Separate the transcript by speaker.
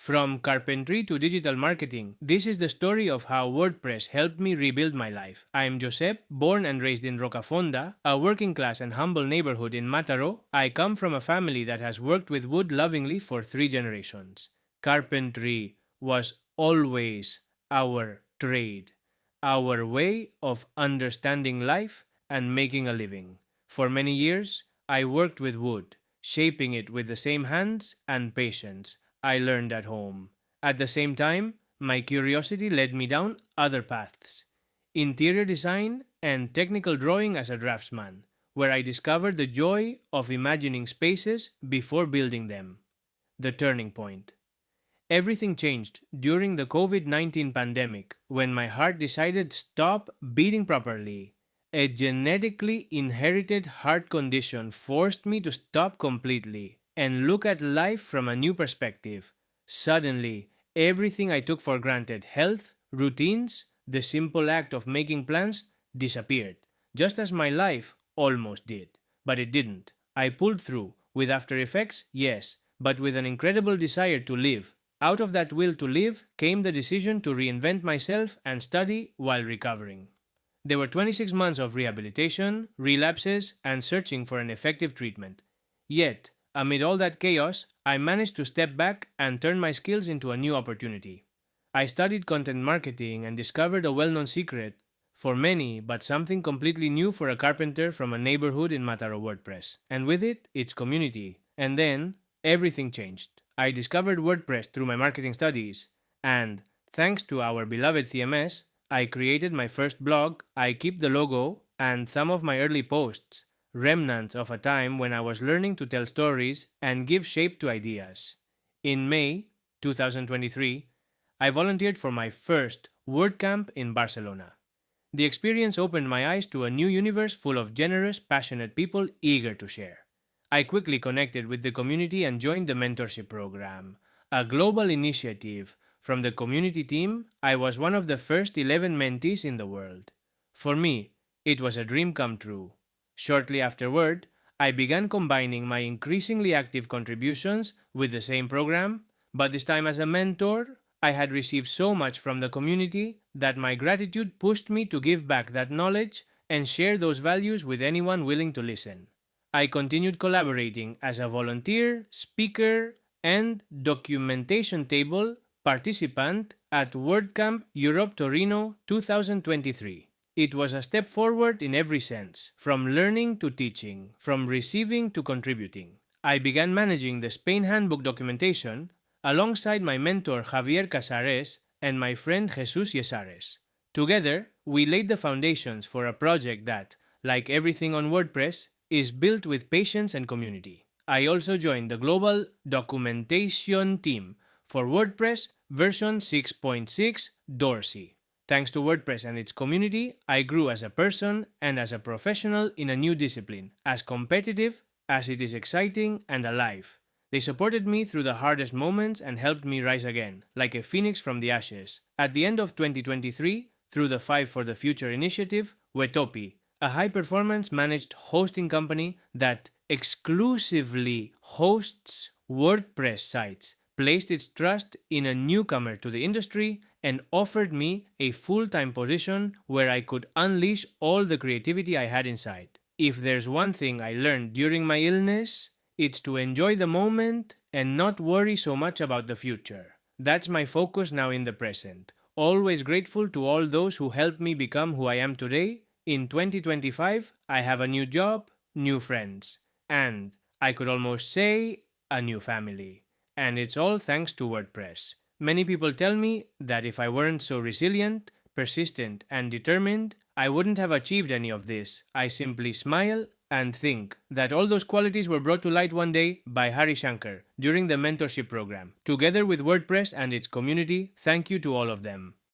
Speaker 1: From carpentry to digital marketing, this is the story of how WordPress helped me rebuild my life. I am Josep, born and raised in Rocafonda, a working class and humble neighborhood in Mataró. I come from a family that has worked with wood lovingly for 3 generations. Carpentry was always our trade, our way of understanding life and making a living. For many years, I worked with wood, shaping it with the same hands and patience I learned at home. At the same time, my curiosity led me down other paths: interior design and technical drawing as a draftsman, where I discovered the joy of imagining spaces before building them. The turning point. Everything changed during the COVID-19 pandemic when my heart decided to stop beating properly. A genetically inherited heart condition forced me to stop completely and look at life from a new perspective. Suddenly, everything I took for granted, health, routines, the simple act of making plans, disappeared, just as my life almost did. But it didn't. I pulled through, with after effects, yes, but with an incredible desire to live. Out of that will to live came the decision to reinvent myself and study while recovering. There were 26 months of rehabilitation, relapses, and searching for an effective treatment. Yet, amid all that chaos, I managed to step back and turn my skills into a new opportunity. I studied content marketing and discovered a well-known secret for many, but something completely new for a carpenter from a neighborhood in Mataró: WordPress. And with it, its community. And then, everything changed. I discovered WordPress through my marketing studies, and, thanks to our beloved CMS, I created my first blog. I keep the logo and some of my early posts, remnants of a time when I was learning to tell stories and give shape to ideas. In May 2023, I volunteered for my first WordCamp in Barcelona. The experience opened my eyes to a new universe full of generous, passionate people eager to share. I quickly connected with the community and joined the mentorship program, a global initiative. From the community team, I was one of the first 11 mentees in the world. For me, it was a dream come true. Shortly afterward, I began combining my increasingly active contributions with the same program, but this time as a mentor. I had received so much from the community that my gratitude pushed me to give back that knowledge and share those values with anyone willing to listen. I continued collaborating as a volunteer, speaker, and documentation table participant at WordCamp Europe Torino 2023. It was a step forward in every sense, from learning to teaching, from receiving to contributing. I began managing the Spain Handbook documentation alongside my mentor Javier Casares and my friend Jesus Yesares. Together, we laid the foundations for a project that, like everything on WordPress, is built with patience and community. I also joined the global documentation team for WordPress version 6.6 Dorsey. Thanks to WordPress and its community, I grew as a person and as a professional in a new discipline, as competitive as it is exciting and alive. They supported me through the hardest moments and helped me rise again, like a phoenix from the ashes. At the end of 2023, through the Five for the Future initiative, Wetopi, a high-performance managed hosting company that exclusively hosts WordPress sites, placed its trust in a newcomer to the industry and offered me a full-time position where I could unleash all the creativity I had inside. If there's one thing I learned during my illness, it's to enjoy the moment and not worry so much about the future. That's my focus now in the present. Always grateful to all those who helped me become who I am today. In 2025, I have a new job, new friends, and I could almost say a new family. And it's all thanks to WordPress. Many people tell me that if I weren't so resilient, persistent, and determined, I wouldn't have achieved any of this. I simply smile and think that all those qualities were brought to light one day by Hari Shankar during the mentorship program. Together with WordPress and its community, thank you to all of them.